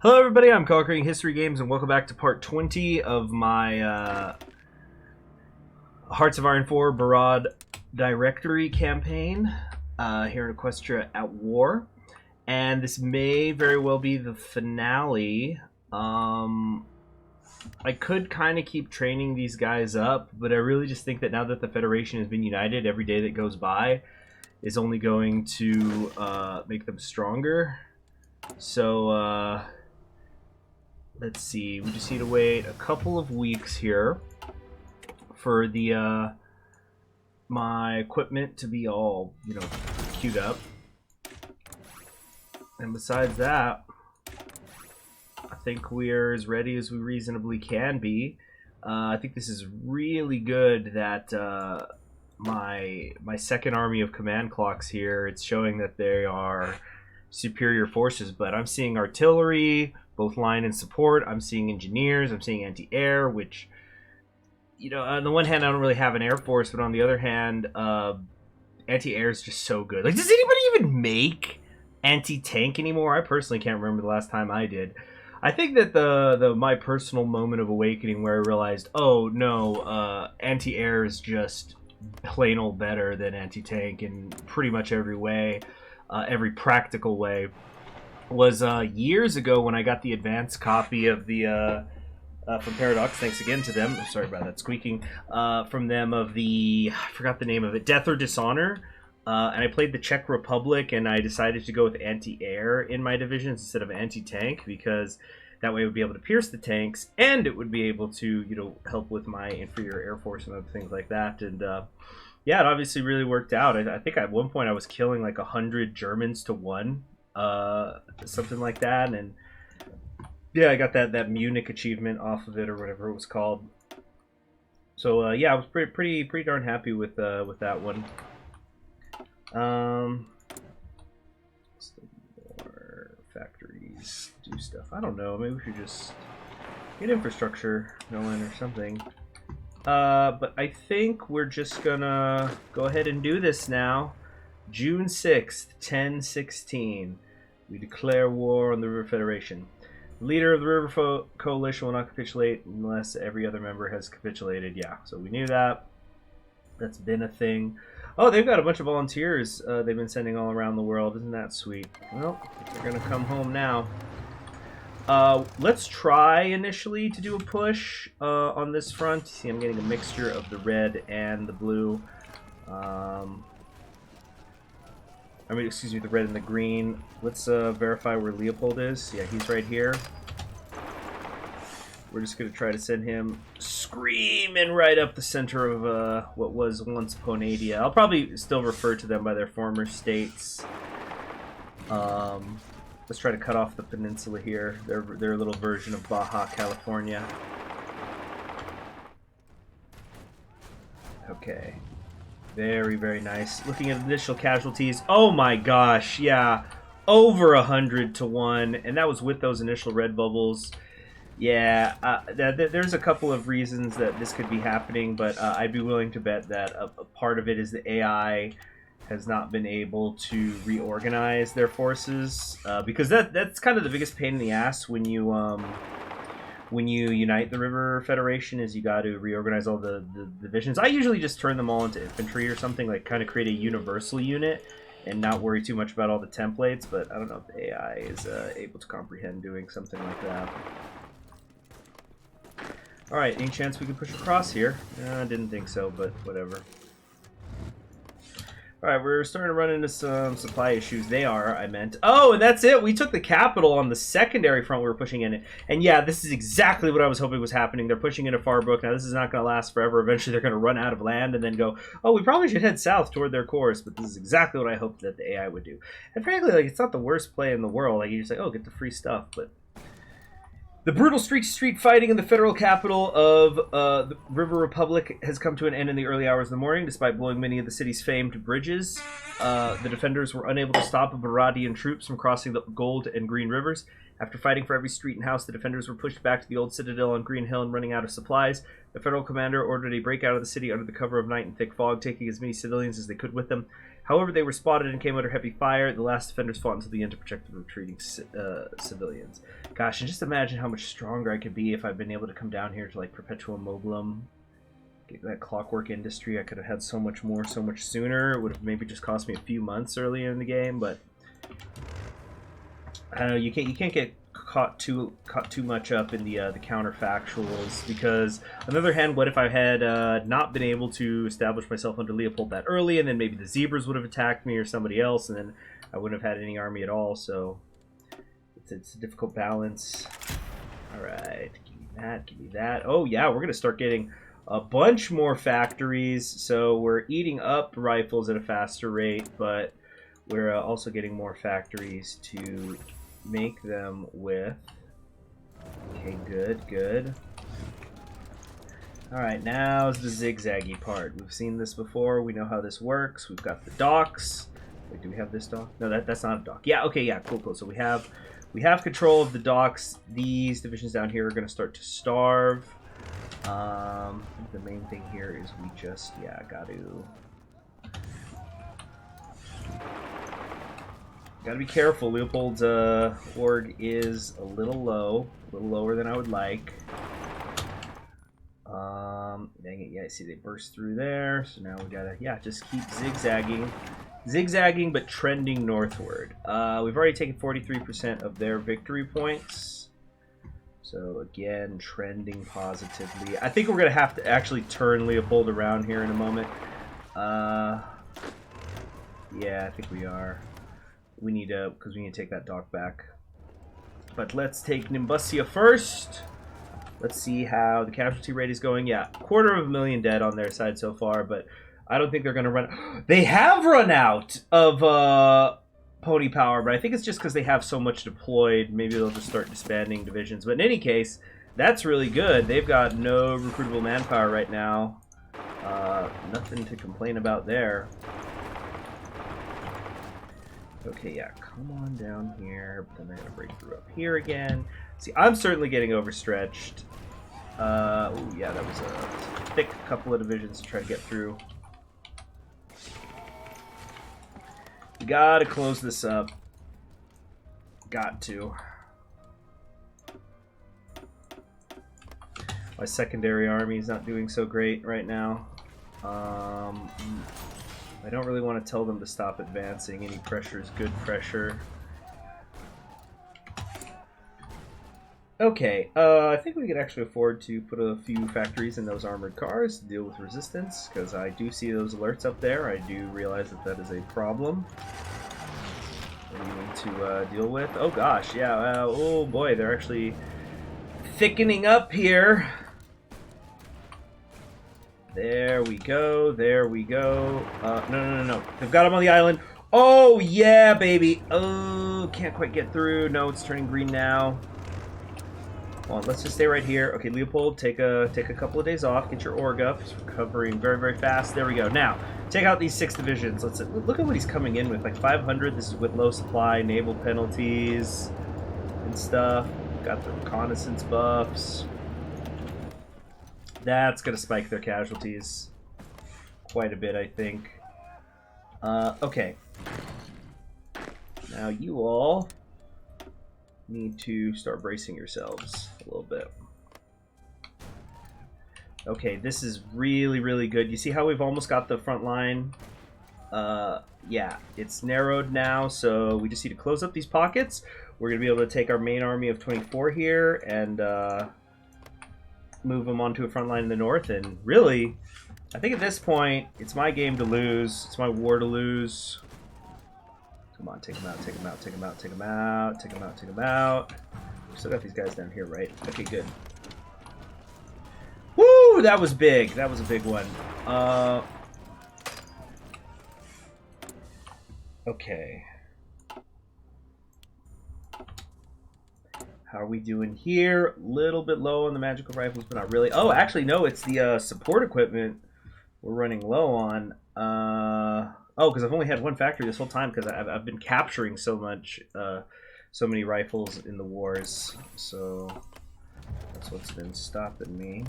Hello everybody, I'm Conquering History Games and welcome back to part 20 of my Hearts of Iron 4 Barrad Directory campaign here in Equestria at War. And this may very well be the finale. I could kind of keep training these guys up, but I really just think that now that the Federation has been united, every day that goes by is only going to make them stronger. So, let's see, we just need to wait a couple of weeks here for the my equipment to be all, queued up. And besides that, I think we're as ready as we reasonably can be. I think this is really good that my second army of command clocks here, it's showing that they are superior forces, but I'm seeing artillery, both line and support. I'm seeing engineers. I'm seeing anti-air, which, on the one hand, I don't really have an air force, but on the other hand, anti-air is just so good. Like, does anybody even make anti-tank anymore? I personally can't remember the last time I did. I think that the my personal moment of awakening where I realized, oh no, anti-air is just plain old better than anti-tank in pretty much every way, every practical way, was years ago when I got the advanced copy of the from Paradox. Thanks again to them. Sorry about that squeaking. From them of the, I forgot the name of it, Death or Dishonor. And I played the Czech Republic, and I decided to go with anti-air in my divisions instead of anti-tank, because that way I would be able to pierce the tanks, and it would be able to, help with my inferior air force and other things like that. And yeah, it obviously really worked out. I think at one point I was killing like 100 Germans to 1, something like that. And yeah, I got that Munich achievement off of it, or whatever it was called. So yeah, I was pretty darn happy with that one. More factories do stuff. I don't know. Maybe we should just get infrastructure going or something. But I think we're just gonna go ahead and do this now. June 6th, 1016. We declare war on the River Federation. The leader of the River Coalition will not capitulate unless every other member has capitulated. Yeah, so we knew that. That's been a thing. Oh, they've got a bunch of volunteers they've been sending all around the world. Isn't that sweet? Well, they're going to come home now. Let's try initially to do a push on this front. See, I'm getting a mixture of the red and the blue. Excuse me, the red and the green. Let's verify where Leopold is. Yeah, he's right here. We're just going to try to send him screaming right up the center of what was once Ponadia. I'll probably still refer to them by their former states. Let's try to cut off the peninsula here. Their little version of Baja California. Okay. Very, very nice. Looking at initial casualties. Oh my gosh, yeah. Over 100 to 1. And that was with those initial red bubbles. Yeah, there's a couple of reasons that this could be happening, but I'd be willing to bet that a part of it is the AI has not been able to reorganize their forces, because that's kind of the biggest pain in the ass when you unite the River Federation, is you got to reorganize all the divisions. I usually just turn them all into infantry or something, like kind of create a universal unit and not worry too much about all the templates, but I don't know if the AI is able to comprehend doing something like that. Alright, any chance we can push across here? I didn't think so, but whatever. Alright, we're starting to run into some supply issues. They are, I meant. Oh, and that's it! We took the capital on the secondary front we were pushing in. And yeah, this is exactly what I was hoping was happening. They're pushing into Farbrook. Now, this is not going to last forever. Eventually, they're going to run out of land and then go, oh, we probably should head south toward their course. But this is exactly what I hoped that the AI would do. And frankly, like, it's not the worst play in the world. Like, you just like, oh, get the free stuff, but the brutal street fighting in the federal capital of the River Republic has come to an end in the early hours of the morning. Despite blowing many of the city's famed bridges, the defenders were unable to stop Barradian troops from crossing the Gold and Green Rivers. After fighting for every street and house, the defenders were pushed back to the old citadel on Green Hill and running out of supplies. The federal commander ordered a breakout of the city under the cover of night and thick fog, taking as many civilians as they could with them. However, they were spotted and came under heavy fire. The last defenders fought until the end to protect the retreating civilians. Gosh, and just imagine how much stronger I could be if I'd been able to come down here to like Perpetuum Mobilum. Get that clockwork industry. I could have had so much more, so much sooner. It would have maybe just cost me a few months earlier in the game, but I don't know. You can't get caught too much up in the counterfactuals, because on the other hand, what if I had not been able to establish myself under Leopold that early, and then maybe the zebras would have attacked me or somebody else, and then I wouldn't have had any army at all. So it's a difficult balance. All right, give me that, give me that. Oh yeah, we're gonna start getting a bunch more factories, so we're eating up rifles at a faster rate, but we're also getting more factories to make them with. Okay, good, good. Alright, now's the zigzaggy part. We've seen this before. We know how this works. We've got the docks. Wait, do we have this dock? No, that's not a dock. Yeah, okay, yeah, cool, cool. So we have control of the docks. These divisions down here are going to start to starve. The main thing here is we just, yeah, gotta be careful. Leopold's org is a little low, a little lower than I would like. Dang it, yeah, I see they burst through there, so now we gotta, yeah, just keep zigzagging, but trending northward. We've already taken 43% of their victory points. So again, trending positively. I think we're gonna have to actually turn Leopold around here in a moment. Yeah, I think we are. We need to, because we need to take that dock back. But let's take Nimbusia first. Let's see how the casualty rate is going. Yeah, 250,000 dead on their side so far, but I don't think they're gonna run. They have run out of pony power, but I think it's just because they have so much deployed. Maybe they'll just start disbanding divisions. But in any case, that's really good. They've got no recruitable manpower right now. Nothing to complain about there. Okay, yeah, come on down here. But then they're gonna break through up here again. See, I'm certainly getting overstretched. Oh yeah, that was a thick couple of divisions to try to get through. We gotta close this up. Got to. My secondary army is not doing so great right now. I don't really want to tell them to stop advancing. Any pressure is good pressure. Okay, I think we could actually afford to put a few factories in those armored cars to deal with resistance, because I do see those alerts up there. I do realize that that is a problem that we need to deal with. Oh gosh, yeah, oh boy, they're actually thickening up here. There we go, there we go. No. They've got him on the island. Oh, yeah, baby. Oh, can't quite get through. No, it's turning green now. Hold on, let's just stay right here. Okay, Leopold, take a couple of days off. Get your org up. He's recovering very, very fast. There we go. Now, take out these 6 divisions. Let's look at what he's coming in with. Like 500. This is with low supply, naval penalties, and stuff. Got the reconnaissance buffs. That's going to spike their casualties quite a bit, I think. Okay. Now you all need to start bracing yourselves a little bit. Okay, this is really, really good. You see how we've almost got the front line? Yeah, it's narrowed now, so we just need to close up these pockets. We're going to be able to take our main army of 24 here and move them onto a front line in the north, and really, I think at this point, it's my game to lose. It's my war to lose. Come on, take them out, take them out, take them out, take them out, take them out, take them out. We still got these guys down here, right? Okay, good. Woo! That was big. That was a big one. Okay. How are we doing here? A little bit low on the magical rifles, but not really. Oh, actually, no, it's the support equipment we're running low on. Oh, because I've only had one factory this whole time because I've been capturing so much, so many rifles in the wars. So that's what's been stopping me.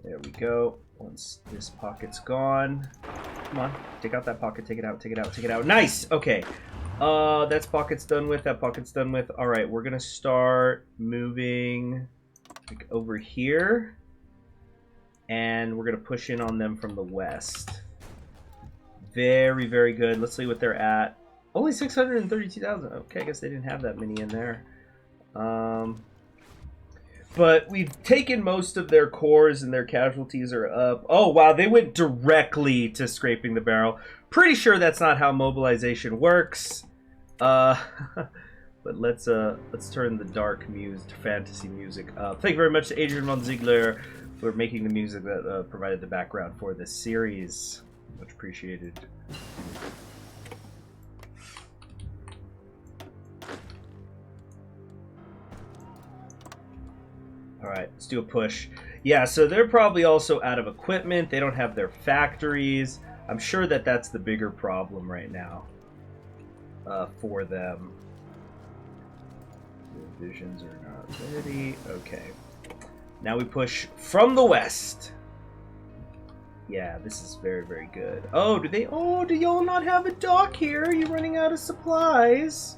There we go. Once this pocket's gone. Come on. Take out that pocket. Take it out. Take it out. Take it out. Nice! Okay. That's pocket's done with. That pocket's done with. Alright, we're gonna start moving like over here. And we're gonna push in on them from the west. Very, very good. Let's see what they're at. Only 632,000. Okay, I guess they didn't have that many in there. But we've taken most of their cores and their casualties are up. Oh, wow, they went directly to scraping the barrel. Pretty sure that's not how mobilization works. But let's turn the dark fantasy music up. Thank you very much to Adrian von Ziegler for making the music that provided the background for this series. Much appreciated. Alright, let's do a push. Yeah, so they're probably also out of equipment. They don't have their factories. I'm sure that that's the bigger problem right now for them. The visions are not ready. Okay. Now we push from the west. Yeah, this is very, very good. Oh, do y'all not have a dock here? Are you running out of supplies?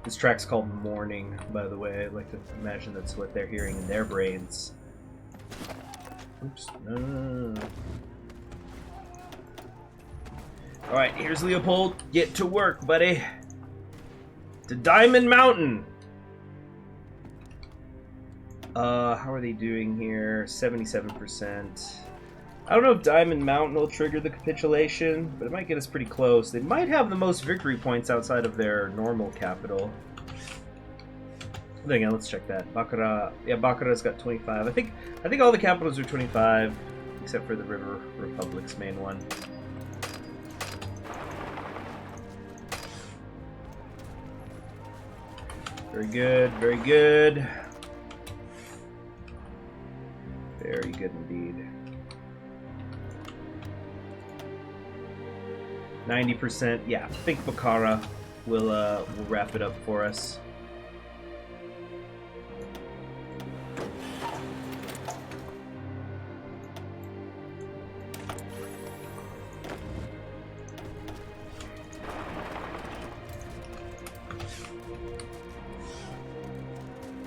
This track's called Morning, by the way. I'd like to imagine that's what they're hearing in their brains. Oops. No. Alright, here's Leopold. Get to work, buddy. To Diamond Mountain. How are they doing here? 77%. I don't know if Diamond Mountain will trigger the capitulation, but it might get us pretty close. They might have the most victory points outside of their normal capital. Then again, let's check that. Barrad, yeah, Barrad's got 25. I think all the capitals are 25, except for the River Republic's main one. Very good, very good. Very good indeed. 90%, yeah. I think Bakara will wrap it up for us.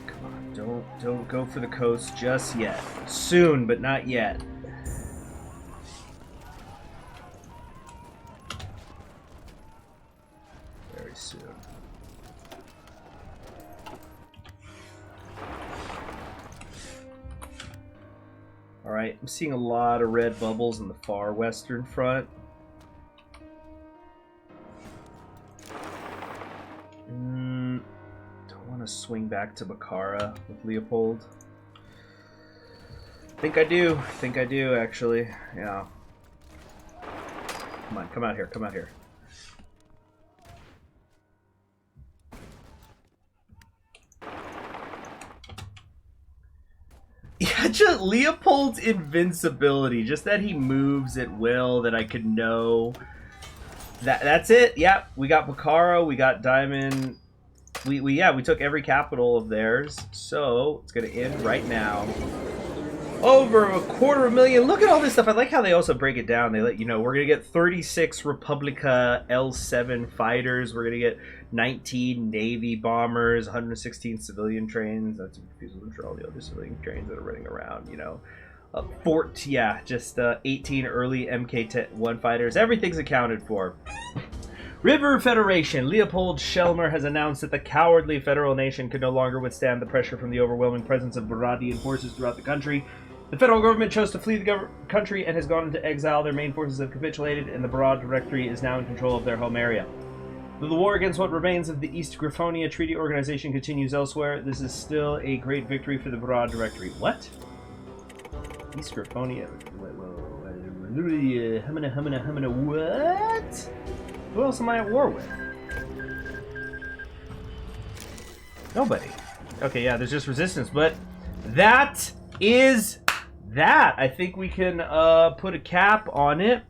Come on, don't go for the coast just yet. Soon, but not yet. Soon. Alright, I'm seeing a lot of red bubbles in the far western front. Don't want to swing back to Bakara with Leopold. Think I do, actually. Yeah. Come on, come out here, come out here. Yeah, just Leopold's invincibility, just that he moves at will, that I could know. That's it. Yeah, we got Bakara, we got Diamond. We took every capital of theirs, so it's gonna end right now. Over 250,000. Look at all this stuff. I like how they also break it down. They let you know we're gonna get 36 Republica L7 fighters. We're gonna get 19 Navy bombers, 116 civilian trains. That's confusing. I'm sure all the other civilian trains that are running around. You know, 18 early MK-1 fighters. Everything's accounted for. River Federation. Leopold Schelmer has announced that the cowardly federal nation could no longer withstand the pressure from the overwhelming presence of Barradian forces throughout the country. The federal government chose to flee the country and has gone into exile. Their main forces have capitulated, and the Barrad Directory is now in control of their home area. Though the war against what remains of the East Griffonia Treaty Organization continues elsewhere, this is still a great victory for the Barrad Directory. What? East Griffonia? What? Who else am I at war with? Nobody. Okay, yeah, there's just resistance, but that is that. I think we can put a cap on it.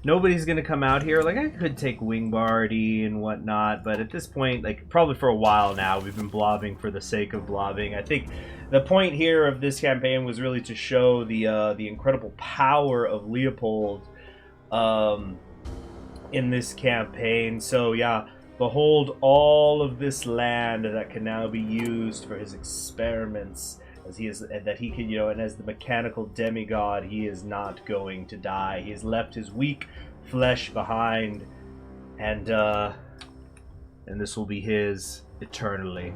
nobody's gonna come out here. Like, I could take Wingbardy and whatnot, but at this point, like, probably for a while now, we've been blobbing for the sake of blobbing. I think the point here of this campaign was really to show the incredible power of Leopold in this campaign. So yeah, behold all of this land that can now be used for his experiments, as he is, that he can, you know, and as the mechanical demigod, he is not going to die. He has left his weak flesh behind, and this will be his eternally.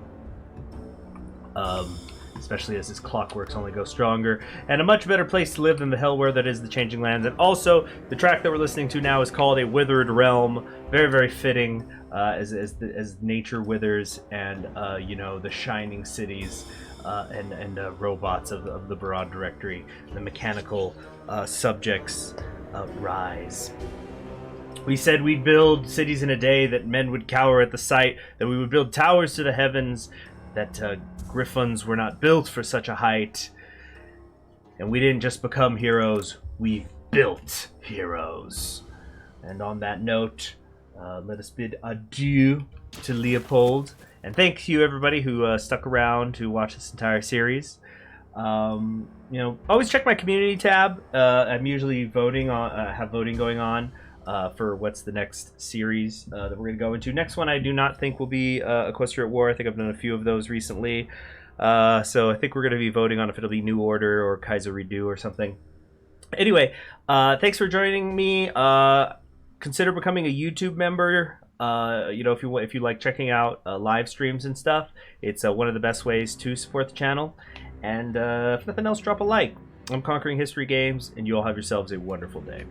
Especially as his clockworks only go stronger, and a much better place to live than the hellware that is the Changing Lands. And also, the track that we're listening to now is called A Withered Realm. Very, very fitting as nature withers, and you know, the shining cities and robots of the Barrad directory, the mechanical subjects rise. We said we'd build cities in a day, that men would cower at the sight, that we would build towers to the heavens, that griffons were not built for such a height. And we didn't just become heroes, we built heroes. And on that note, let us bid adieu to Leopold. And thank you, everybody who stuck around to watch this entire series. You know, always check my community tab. I'm usually voting on, have voting going on for what's the next series that we're going to go into. Next one I do not think will be Equestria at War. I think I've done a few of those recently. So I think we're going to be voting on if it'll be New Order or Kaiser Redo or something. Anyway, thanks for joining me. Consider becoming a YouTube member. You know, if you like checking out live streams and stuff, it's one of the best ways to support the channel. And if nothing else, drop a like. I'm Conquering History Games, and you all have yourselves a wonderful day.